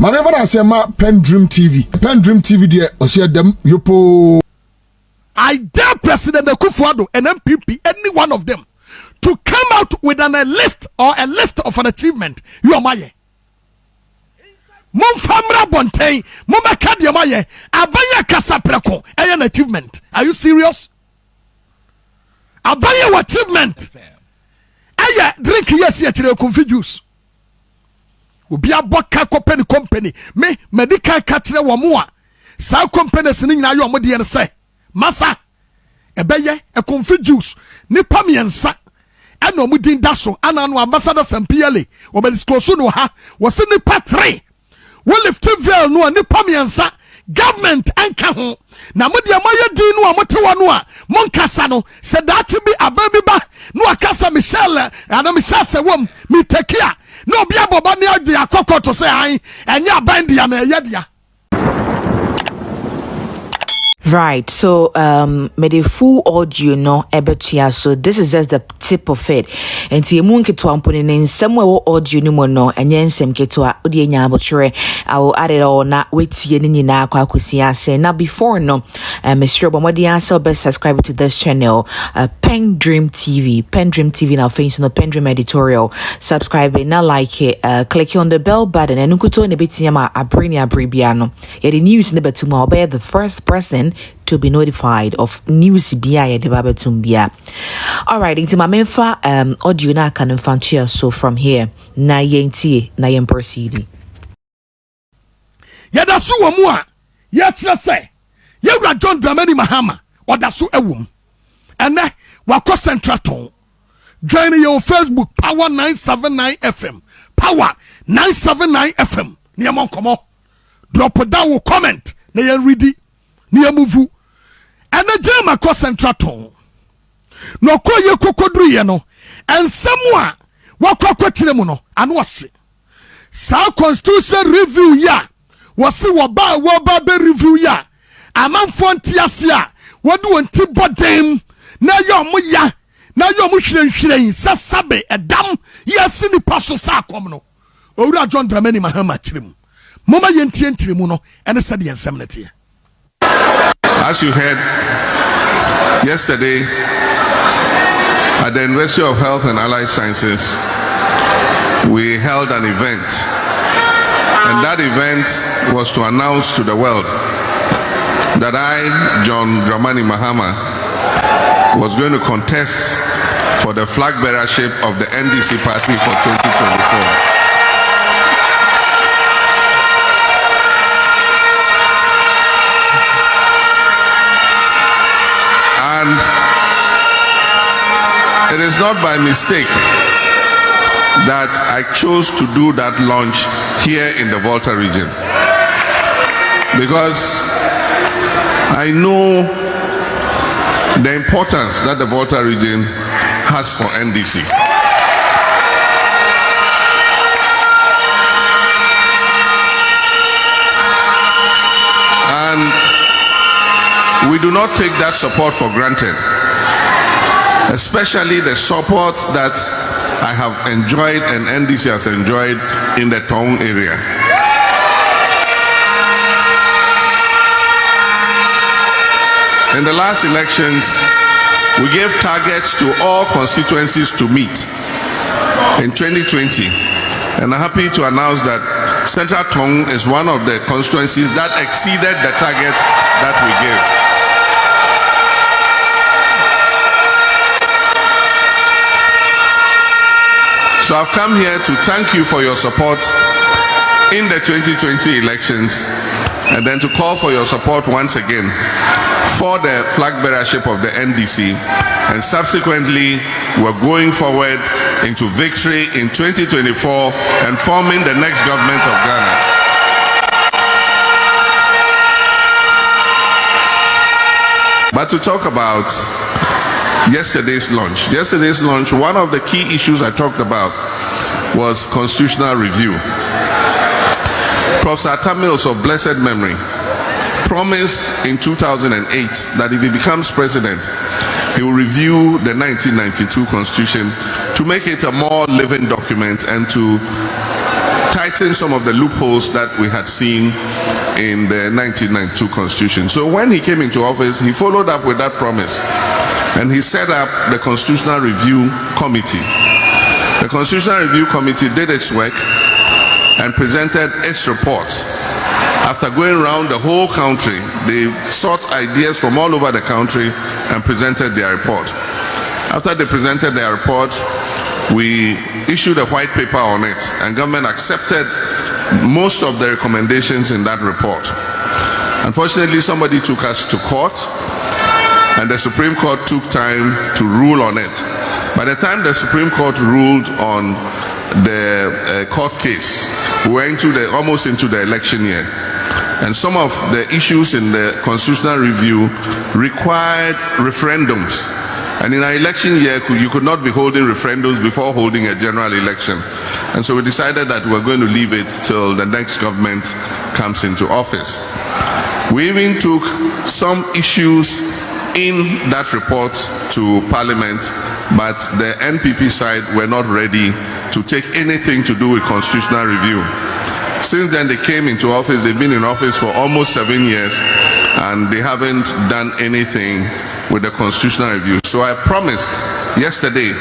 Manever I say ma PENDREAM TV there osia dem yopo. I dare President Akuffo Addo and MPP, any one of them, to come out with a list of an achievement. You are my Mon famra bontain, Mama Kadia Maye, Abaya Casapreco, an achievement. Are you serious? Abaya achievement. Aya drink yes yet to juice. Ubi a boka company, me medical catcher wamua. Sa company singing na yo modi and say, Massa, ebeye a confit juice, nipa miensa. Ano mudin daso, anano ambassador Sampiele, or Beliscosu no ha, was in the Thre. We lift veil no nipa miensa. Government anka ho na modi amaya din no amotewa no a monkasa no said that to be a baby ba no akasa Michelle and Michelle se wom mi tekia no bia boba ne ade akoko to say an enya bandia na eyadia. Right, so me the full audio no ebetia, so this is just the tip of it. And the monkey to ampone in some way audio no no and yen sem keto odi nya abotre. I will add it all na wait yen na kwa kusia say now before no Mr. Bomodi answer best subscribe to this channel PENDREAM TV now face no PENDREAM editorial subscribe it now like it click on the bell button and ukuto ne betiama abreni abribiano yeah the news ne betuma obey the first person to be notified of news bia de babetumbia. All right, into my memfa audio na kan mfantia so from here na yenti na yen proceed. Ya da so wamu a ya tira say ya wura John Dramani Mahama or da so ewum. Ene wako central ton. Join your Facebook Power 979 FM. Power 979 FM. Ni amon komo. Drop down wo comment na yen ready. Ni amuvu ena jema ko central ton no ko ye kokodru ye no ensemu a wakwakwatire mu no anu ose sa constitution review ya wose wo ba be review ya amanfo ntiase a wodu onti bodem na yo ya na yo mu hwirenhwiren sasabe edam yesi ni paso sa akom no owura John Dramani Mahama kirem moma yentientire mu no ene se de ensem nete. As you heard yesterday at the University of Health and Allied Sciences, we held an event, and that event was to announce to the world that I, John Dramani Mahama, was going to contest for the flag bearership of the NDC party for 2024. And it is not by mistake that I chose to do that launch here in the Volta region, because I know the importance that the Volta region has for NDC. And we do not take that support for granted, especially the support that I have enjoyed and NDC has enjoyed in the Tong area. In the last elections, we gave targets to all constituencies to meet in 2020, and I'm happy to announce that Central Tong is one of the constituencies that exceeded the target that we gave. So I've come here to thank you for your support in the 2020 elections, and then to call for your support once again for the flag bearership of the NDC, and subsequently we're going forward into victory in 2024 and forming the next government of Ghana. But to talk about yesterday's launch, one of the key issues I talked about was constitutional review. Professor Tamils of blessed memory promised in 2008 that if he becomes president, he will review the 1992 constitution to make it a more living document and to tighten some of the loopholes that we had seen in the 1992 Constitution. So when he came into office, he followed up with that promise, and he set up the Constitutional Review Committee. The Constitutional Review Committee did its work and presented its report. After going around the whole country, they sought ideas from all over the country and presented their report. After they presented their report, we issued a white paper on it, and government accepted most of the recommendations in that report. Unfortunately, somebody took us to court, and the Supreme Court took time to rule on it. By the time the Supreme Court ruled on the court case, we were almost into the election year. And some of the issues in the constitutional review required referendums. And in our election year, you could not be holding referendums before holding a general election. And so we decided that we're going to leave it till the next government comes into office. We even took some issues in that report to Parliament, but the NPP side were not ready to take anything to do with constitutional review. Since then they came into office, they've been in office for almost 7 years, and they haven't done anything with the constitutional review. So I promised yesterday,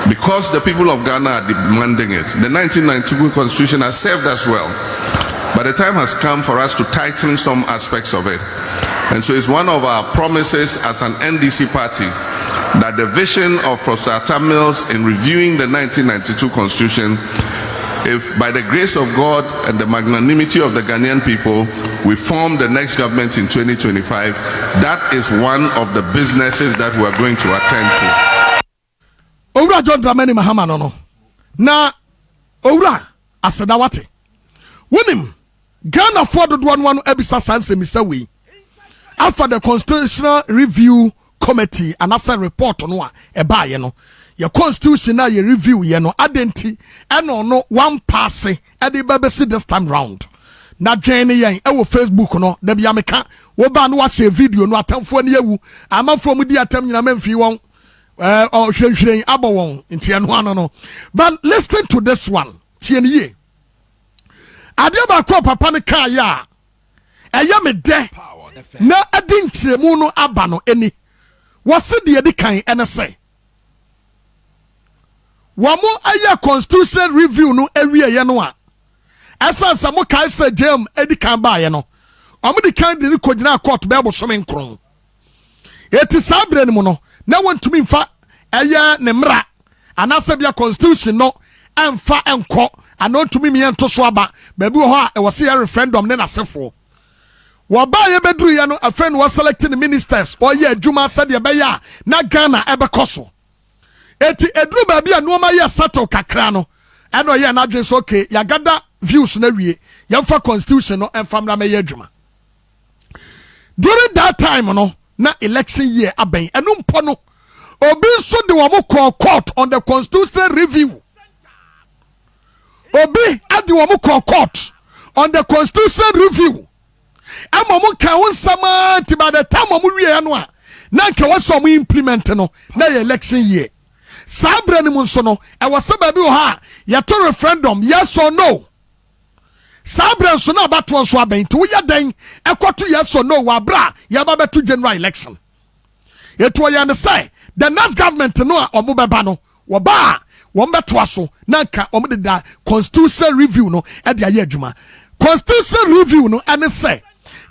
because the people of Ghana are demanding it, the 1992 Constitution has served us well, but the time has come for us to tighten some aspects of it. And so it's one of our promises as an NDC party that the vision of Professor Mills in reviewing the 1992 Constitution, if by the grace of God and the magnanimity of the Ghanaian people, we form the next government in 2025, that is one of the businesses that we are going to attend to. Owura John Dramani Mahama no. Na Owura asedawate. Wonim Ghana for the one ebisa sanse misawi. After the Constitutional Review Committee and as a report no eba ye no. Your constitution na ye review ye no adenti eno no one pass e de babesi this time round. Na join yen e wo Facebook no da bia meka wo ba no wa share video no atamfo ne yawu amafo mu di atam nyina mamfi won hwehwen abo won nti eno ano no. But listen to this one. Tie ne ye. Ade ba ko papa ne ka ya eya me de na adin tiremu no aba no eni. Wose de edi kan ene say Wamo aya constitution review no area ye no a esa mo kai se jam edi kan ba ye no omo di kan de ko gina court be bo so men kron eti sabre no no na wontumi mfa aya ne mra anasa bia constitution no emfa enko anontumi mi ento so aba ba bi ho a e wose ya referendum ne na sefo wo ba ye bedru ye no afen wo selecting ministers or ye adwuma sade be ya na Ghana e be koso eti edru ba bia no ma ye settle kakra no eno ye na dwen so okay ya gada views na wie ya fa constitution no enfamra me ye adwuma. During that time no na election year aben eno mpo no obi so de wo mo court on the constitutional review. Obi ade wo mo court on the constitutional review. Amo mo ka won sama ti by the time mo wie no a na nke wo so mo implement no na election year. Sabre ni munso no e wose ba bi o ha ya to referendum yes or no. Sabre so na abato so aben to ya den ekoto yes or no wa bra ya ba beto general election. Eto ya ne say the next government no a omo beba no wo ba wo beto aso na nka omo de da constitutional review no e de aye adwuma. Constitutional review no ene say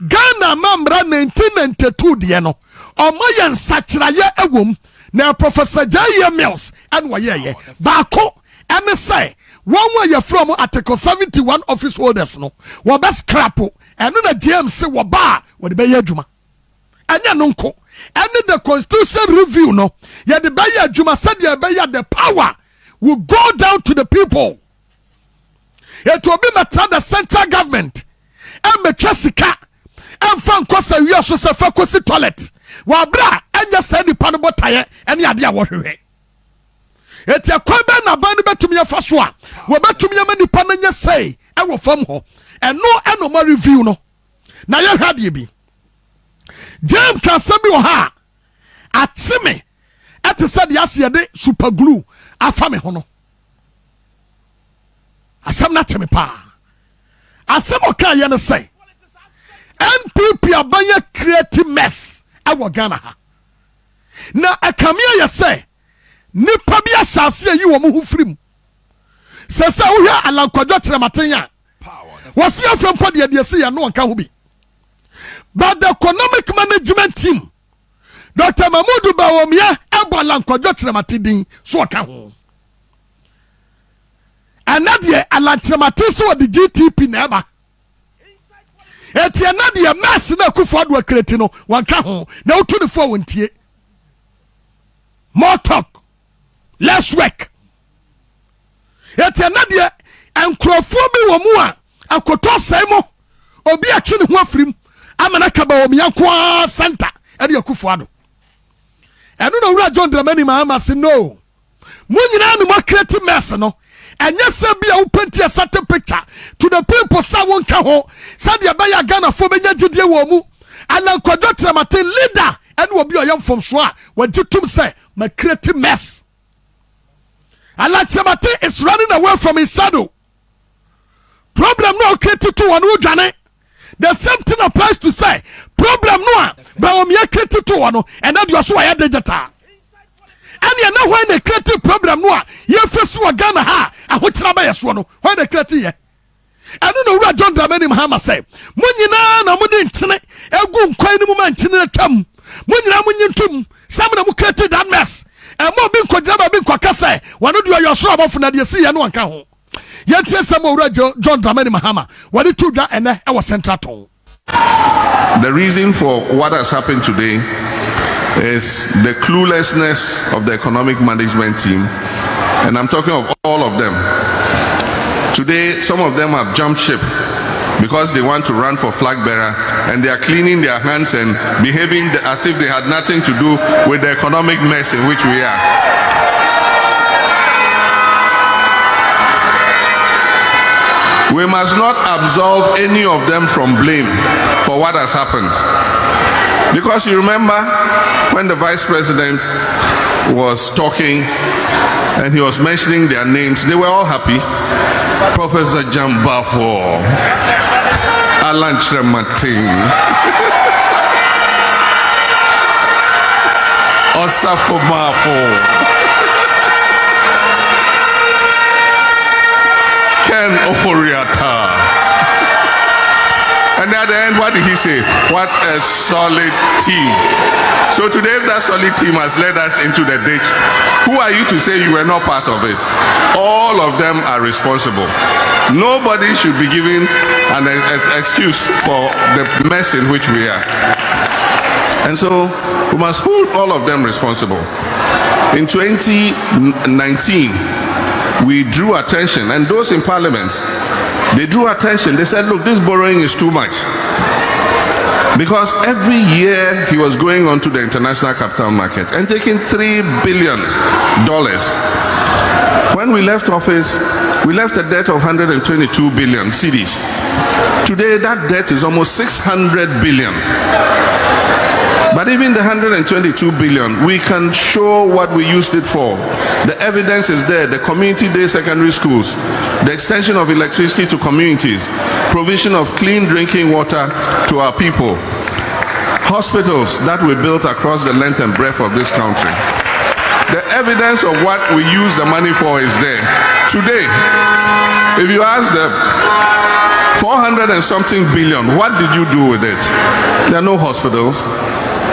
Ghana mamra 1992 de no omo ye nsakira ye ewom. Now Professor J. Mills and Waye Bako and say one way you're from Article 71 office holders no wa best crapo and then the GM say wa ba what the Bayer Juma and ya nunko and the constitution review no ya the Bayer Juma said ya Bayer the power will go down to the people. It will be the central government and me Jessica and fan kosa we also say fakosi toilet. Wabra enya send the panabo tire any idea what we eti akwaba na ban betumi afa so a wo betumi amani pananya say e wo fam ho eno enoma review no na ye hade bi jam ka sabi wo ha atime ete said yase ye de super glue afa me ho no asɛm na teme pa asɛm ɔka yɛ no sɛ NPP abanya creative mess ɛwɔ Ghana ha na akamia yɛ sɛ nipa bi ahyase ayi wɔ mo ho firim sɛ sɛ wohwɛ alankwadwo kyerɛmaten a wɔsi afrɛ mpo deɛ si yɛ no ɔnka ho bi but the economic management team Dr. Mamudu Bawumia ɛbɔ alankwadwo kyerɛmaten din so ɔka ho ɛna deɛ alankyerɛmaten so wɔ de GTP na ɛba etiana de mess na Akuffo Addo akreti no wanka ho na utu ne fo wontie more talk less work etiana de enkrofo bi wo mu a akoto sai mo obi atwe ne ho afirim amana ka ba omi yanko center e de Akuffo Addo eno no wura John Dramani Mahama se no mo nyina ne mo kreti mess no enye se bia wo penti a certain picture to the people sa won ka ho sa de ba ya Ghana fo benya gidie wo mu alankwadwo tramaten leader ene obi oyam from so a wagitum say ma create mess alankwadwo is running away from his shadow problem no create to one udwane the same thing applies to say problem no ba o me create to one and that you so ya digital and you know when the creative problem no ye face wa Ghana ha ahokyera ba yeso no when the creative ye and no wura John Dramani Mahama say mo nyina na mo de nkyene egu nkwan ni mo ma nkyene atwam mo nyina mo nyintum sam na mo creative that mess and mo bi nkodira ba bi nkwaka say wano do your so abofo na de si ye no anka ho ye tie sam wura John Dramani Mahama wani tu dwa ene e wo central town. The reason for what has happened today is the cluelessness of the economic management team, and I'm talking of all of them. Today, some of them have jumped ship because they want to run for flag bearer, and they are cleaning their hands and behaving as if they had nothing to do with the economic mess in which we are. We must not absolve any of them from blame for what has happened. Because you remember when the vice president was talking and he was mentioning their names, they were all happy. Professor Jambafo, Alan Trematin, Osafo Mafo, Ken Oforiata. And at the end, what did he say? What a solid team. So today, if that solid team has led us into the ditch, who are you to say you were not part of it? All of them are responsible. Nobody should be given an excuse for the mess in which we are. And so we must hold all of them responsible. In 2019, we drew attention, and those in parliament, they drew attention. They said, look, this borrowing is too much. Because every year he was going on to the international capital market and taking $3 billion. When we left office, we left a debt of 122 billion cedis. Today, that debt is almost 600 billion. But even the 122 billion, we can show what we used it for. The evidence is there. The community-day secondary schools, the extension of electricity to communities, provision of clean drinking water to our people, hospitals that we built across the length and breadth of this country. The evidence of what we use the money for is there. Today, if you ask them, 400 and something billion, what did you do with it? There are no hospitals.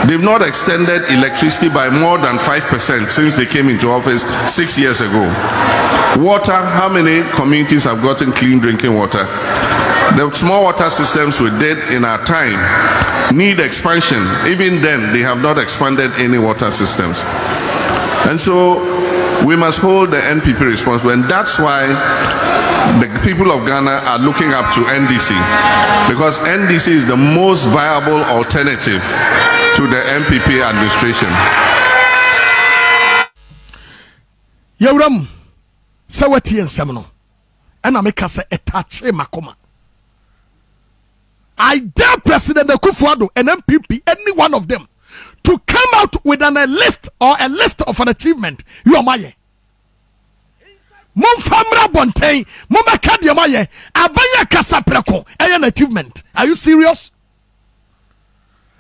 They've not extended electricity by more than 5% since they came into office 6 years ago. Water, how many communities have gotten clean drinking water? The small water systems we did in our time need expansion. Even then, they have not expanded any water systems. And so we must hold the NPP responsible, and that's why the people of Ghana are looking up to NDC, because NDC is the most viable alternative to the NPP administration. Yawram, sawati and semino, and I make us a touch makoma. I dare President Akuffo Addo and MPP, any one of them, to come out with a list or a list of an achievement. You are my. Mom famra bontain, mama kadiamaye, abaya kasa preko, an achievement. Are you serious?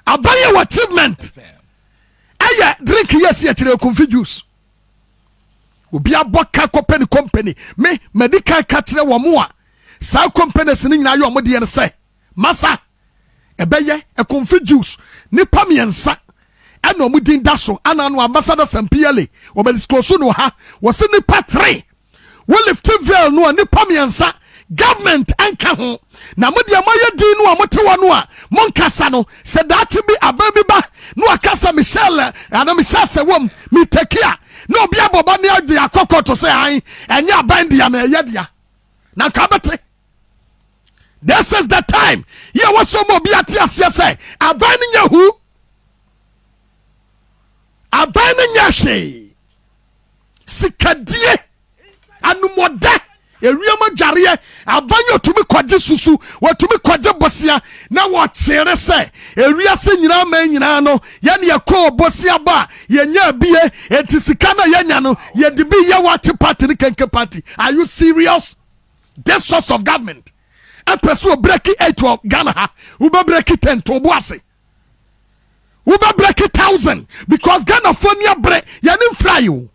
Abaya achievement. Aya drink yes yet coffee juice. Ubi a boka company me medical catcher wa mua. Sa company sending na yo modi and say, Massa ebeye a coffee juice, ni pamiensa. Ano mudin daso, anano ambassador Sampiele, or Beliscoso no ha, was in the Thre. Well, if Veil no ni pamiensa, government anka ho. Na mudia maya di no amotewanua, Moncasano, said that to be a baby ba, no akasa Michelle, and a Michelle wom, me take care. No bia bobania di akoko to say I, and ya bindi ya me yadia. Na kabate. This is the time. Ye was so mobiatia say, a binding ya who? Abana nyashe sikadie anumode ewia jare abanyo tumi kwaje susu watumi kwaje bosia na wo kire se ewia se nyina ma nyina no ye ne yakọ bosia ba ye nya bie etisika na ye nya no ye dibi ye what party ni kenke party. Are you serious? This source of government a person break it to Ghana ha we break it 10 to boase. We be break 1,000 because Ghana Fonia break yanin fly you.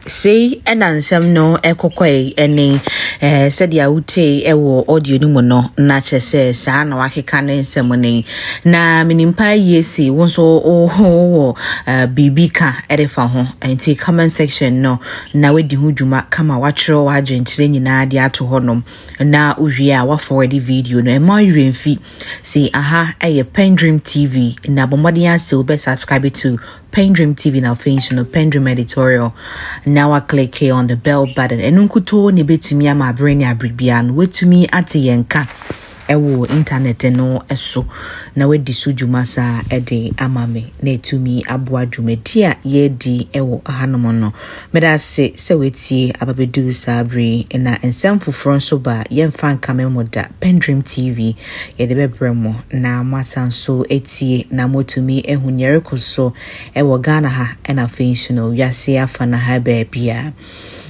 See, and ansem no ekokwe ene said ya ute ewo audio ni mo no na chese sa na wakeka ne nsem na minimpa yesi wonso o bibika erefa ho enti comment section no na wedi hudwuma kama watro wa agentire nyina de ato honom na uwie a wa forward video no e ma yiremfi see aha eye PENDREAM TV na bomode ya se obe subscribe to PENDREAM TV na face no PENDREAM editorial. Now I click here on the bell button. Enunkuto ni betumi ama brain abribia no wetumi ate yenka ewo internet no eso na wedi sujuma sa ede amame na etumi aboa dwumadia ye di ewo hanom no meda se wetie ababedu sabri na ensem foforo so ba yemfa nkamemoda PENDREAM TV ye de bebremo na masanso etie na motumi ehunyere koso ewo Ghana ha na afensu no yase afa na ha ba bia.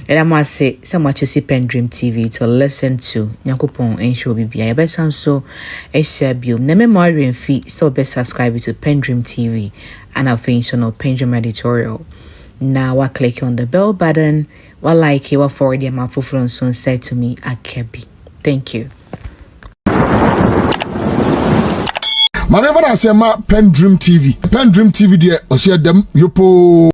And I must say, so much as PENDREAM TV to listen to Yakupon and show Bibia. Best sound so a shabu. Name memory and feet so best subscribe to PENDREAM TV and our function of PENDREAM editorial. Now I click on the bell button. While like you are forward my full soon said to me at Kebi. Thank you. Whenever I say PENDREAM TV, PENDREAM TV there, I see them yopo.